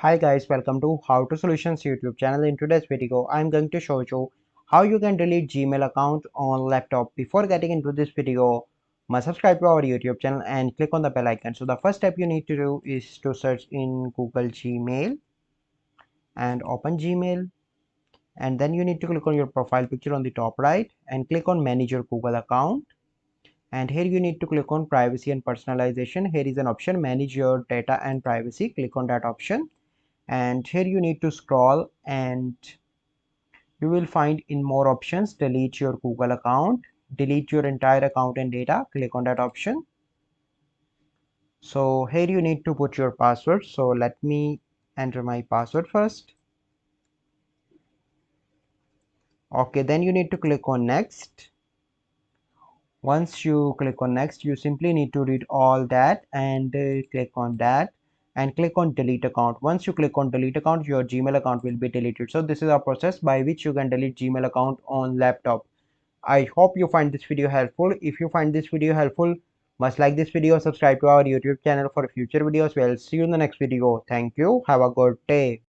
Hi guys, welcome to How to Solutions YouTube channel. In today's video, I'm going to show you how you can delete Gmail account on laptop. Before getting into this video, must subscribe to our YouTube channel and click on the bell icon. So the first step you need to do is to search in Google Gmail and open Gmail, and then you need to click on your profile picture on the top right and click on manage your Google account. And here you need to click on privacy and personalization. Here is an option manage your data and privacy. Click on that option, and here you need to scroll and you will find in more options delete your Google account, delete your entire account and data. Click on that option. So here you need to put your password, so let me enter my password first. Okay, then you need to click on next. Once you click on next, you simply need to read all that and click on that and click on delete account. Once you click on delete account, your Gmail account will be deleted. So this is a process by which you can delete Gmail account on laptop. I hope you find this video helpful. If you find this video helpful, must like this video, subscribe to our YouTube channel for future videos. We'll see you in the next video. Thank you. Have a good day.